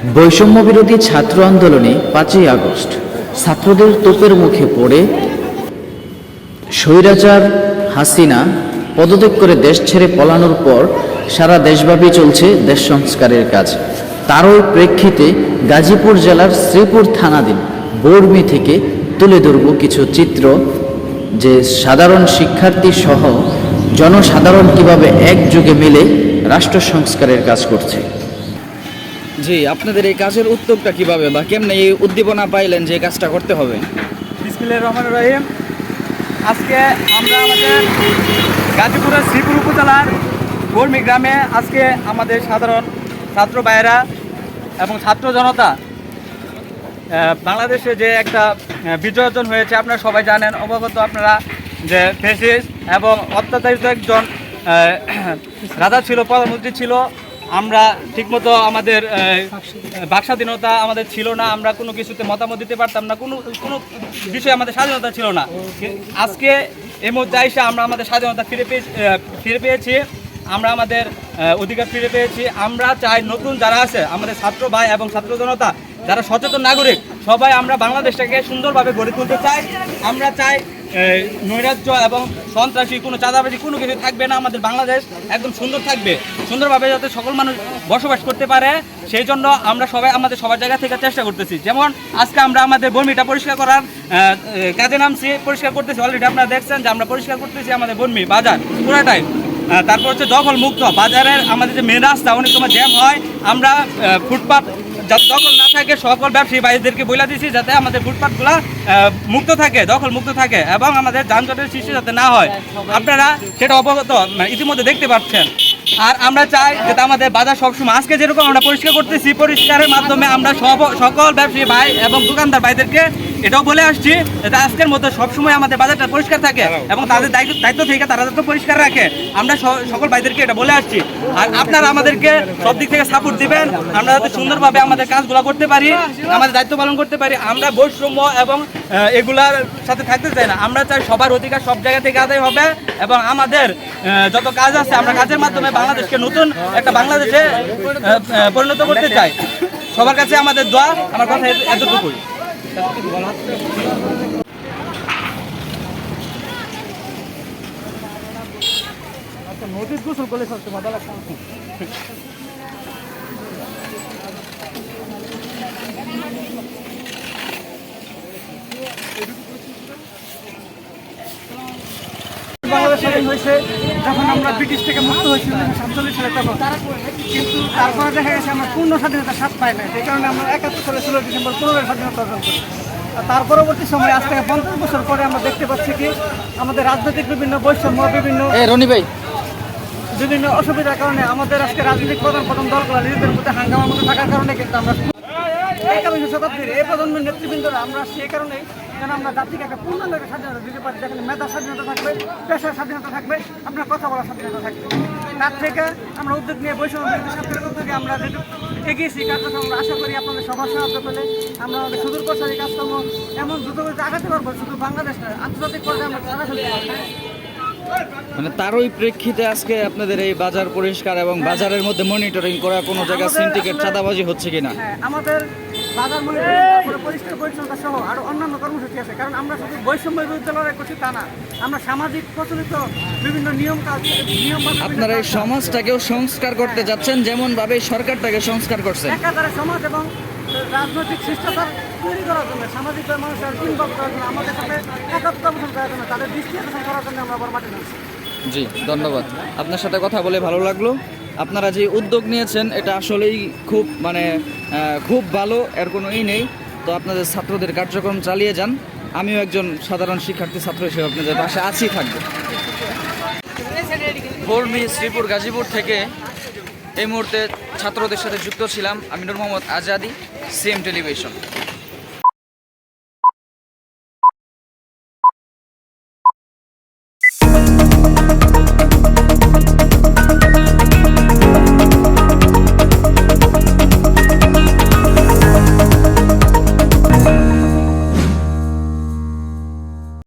বৈষম্য বিরোধী ছাত্র আন্দোলনে 5ই আগস্ট ছাত্রদের তোপের মুখে পড়ে স্বৈরাচার হাসিনা পদত্যাগ করে দেশ ছেড়ে পলানোর পর সারা দেশব্যাপী চলছে দেশ সংস্কারের কাজ। তারই প্রেক্ষিতে গাজীপুর জেলার শ্রীপুর থানাধীন বর্মি থেকে তুলে ধরব কিছু চিত্র, যে সাধারণ শিক্ষার্থী সহ জনসাধারণ কিভাবে একযোগে মিলে রাষ্ট্র সংস্কারের কাজ করছে। জি, আপনাদের এই কাজের উদ্যোগটা কিভাবে বা কেমনে এই উদ্দীপনা পাইলেন যে কাজটা করতে হবে? বিসমিল্লাহির রহমানির রহিম। আজকে আমরা আমাদের গাজীপুরের শ্রীপুর উপজেলার বর্মি গ্রামে আজকে আমাদের সাধারণ ছাত্র ভাইয়েরা এবং ছাত্র জনতা বাংলাদেশে যে একটা বিজয় অর্জন হয়েছে আপনারা সবাই জানেন, অবগত আপনারা, যে ফ্যাসিস্ট এবং অত্যাচারিত একজন রাজা ছিল, প্রধানমন্ত্রী ছিল। আমরা ঠিকমতো আমাদের বাক স্বাধীনতা আমাদের ছিল না, আমরা কোনো কিছুতে মতামত দিতে পারতাম না, কোনো বিষয়ে আমাদের স্বাধীনতা ছিল না। আজকে এই মধ্যে এসে আমরা আমাদের স্বাধীনতা ফিরে পেয়েছি, আমরা আমাদের অধিকার ফিরে পেয়েছি। আমরা চাই নতুন যারা আছে আমাদের ছাত্র ভাই এবং ছাত্র জনতা, যারা সচেতন নাগরিক, সবাই আমরা বাংলাদেশটাকে সুন্দরভাবে গড়ে তুলতে চাই। আমরা চাই নৈরাজ্য এবং সন্ত্রাসী, কোনো চাঁদাবাজি কোনো কিছু থাকবে না। আমাদের বাংলাদেশ একদম সুন্দর থাকবে, সুন্দরভাবে যাতে সকল মানুষ বসবাস করতে পারে, সেই জন্য আমরা সবাই আমাদের সবার জায়গা থেকে চেষ্টা করতেছি। যেমন আজকে আমরা আমাদের বর্মিটা পরিষ্কার করার কাজে নামছি, পরিষ্কার করতেছি। অলরেডি আপনারা দেখছেন যে আমরা পরিষ্কার করতেছি আমাদের বর্মি বাজার পুরাটাই। তারপর হচ্ছে দখল মুক্ত বাজারের আমাদের যে মেন রাস্তা অনেক সময় জ্যাম হয়, আমরা ফুটপাথ যাতে দখল না থাকে সকল ব্যবসায়ী ভাইদেরকে বলে দিয়েছি যাতে আমাদের ফুটপাথগুলো মুক্ত থাকে, দখল মুক্ত থাকে এবং আমাদের যানজটের সৃষ্টি যাতে না হয়। আপনারা সেটা অবগত ইতিমধ্যে দেখতে পাচ্ছেন। আর আমরা চাই যাতে আমাদের বাজার সবসময় আজকে যেরকম আমরা পরিষ্কার করতেছি, পরিষ্কারের মাধ্যমে আমরা সকল ব্যবসায়ী ভাই এবং দোকানদার ভাইদেরকে এটাও বলে আসছি যাতে আজকের মতো সবসময় আমাদের বাজারটা পরিষ্কার থাকে এবং তাদের দায়িত্ব থেকে তারা যাতে পরিষ্কার রাখে। আমরা সকল ভাইদেরকে এটা বলে আসছি। আর আপনারা আমাদেরকে সব দিক থেকে সাপোর্ট দিবেন, আমরা যাতে সুন্দরভাবে আমাদের কাজগুলো করতে পারি, আমাদের দায়িত্ব পালন করতে পারি। আমরা বৈষম্য এবং এগুলার সাথে থাকতে চাই না। আমরা চাই সবার অধিকার সব জায়গা থেকে আদায় হবে এবং আমাদের যত কাজ আছে আমরা কাজের মাধ্যমে বাংলাদেশকে নতুন একটা বাংলাদেশে পরিণত করতে চাই। সবার কাছে আমাদের দোয়া, আমার কথা এতটুকুই। নদীর গোসল করলে সবচেয়ে মজা লাগছে। বাংলাদেশ স্বাধীন হয়েছে যখন আমরা ব্রিটিশ থেকে মুক্ত হয়েছি 1947 সালে, তখন কিন্তু তারপরে দেখা গেছে আমরা পূর্ণ স্বাধীনতার স্বাদ পাই না। সেই কারণে আমরা 71 সালে 16 ডিসেম্বর পুনরায় স্বাধীনতা অর্জন করি। তার পরবর্তী সময় আজ থেকে 50 বছর পরে আমরা দেখতে পাচ্ছি কি আমাদের রাজনৈতিক বিভিন্ন বৈষম্য, বিভিন্ন অসুবিধার কারণে আমাদের আজকে রাজনৈতিক প্রধান দলগুলো নিজেদের মধ্যে হাঙ্গামার মধ্যে থাকার কারণে কিন্তু আমরা 21 শতাব্দীর এই প্রজন্মের নেতৃবৃন্দরা আমরা সেই কারণেই যেন আমরা জাতিকে একটা পূর্ণাঙ্গ স্বাধীনতা দিতে পারি, যেখানে মেধার স্বাধীনতা থাকবে, পেশার স্বাধীনতা থাকবে, আপনার কথা বলার স্বাধীনতা থাকবে। তার থেকে আমরা উদ্যোগ নিয়ে বৈষম্য বিরোধী ছাত্রের উদ্যোগে আমরা যেটুকু এগিয়েছি কার্যক্রম, আমরা আশা করি আপনাদের সবার সাহায্য পেলে আমরা আমাদের সুদূর প্রসারী কাজকর্ম এমন দ্রুতগতিতে আগাতে পারবো, শুধু বাংলাদেশ নয় আন্তর্জাতিক পর্যায়ে আমরা তারা ফেলতে পারবো। মানে তারই প্রেক্ষিতে আজকে আপনাদের এই বাজার পরিষ্কার এবং বাজারের মধ্যে মনিটরিং করা, কোনো জায়গায় সিন্ডিকেট চাঁদাবাজি হচ্ছে কিনা? আমাদের বাজার মনিটরিং, পরিষ্কার পরিচ্ছন্নতা সহ আরো অন্যান্য কর্মসূচি আছে। কারণ আমরা শুধু বৈষম্যের বিরুদ্ধে লড়াই করছি তা না, আমরা সামাজিক প্রচলিত বিভিন্ন নিয়ম আপনারা এই সমাজটাকেও সংস্কার করতে যাচ্ছেন, যেমন ভাবে সরকারটাকে সংস্কার করছে। একাধারে সমাজ এবং রাজনৈতিক শিষ্টাচার তৈরি করার জন্য, সামাজিক মানুষের ইনভলভ করার জন্য, আমাদের সাথে একাত্মতা পোষণ করার জন্য, তাদের দৃষ্টি আকর্ষণ করার জন্য আমরা বড় মাঠে নামছি। জি, ধন্যবাদ। আপনার সাথে কথা বলে ভালো লাগলো। আপনারা যে উদ্যোগ নিয়েছেন এটা আসলেই খুব ভালো, এর কোনো নেই। তো আপনাদের ছাত্রদের কার্যক্রম চালিয়ে যান। আমিও একজন সাধারণ শিক্ষার্থী ছাত্র হিসেবে আপনাদের পাশে আছি, থাকবো। বর্মি শ্রীপুর গাজীপুর থেকে এই মুহূর্তে ছাত্রদের সাথে যুক্ত ছিলাম আমি নূর মোহাম্মদ আজাদি, সিএম টেলিভিশন।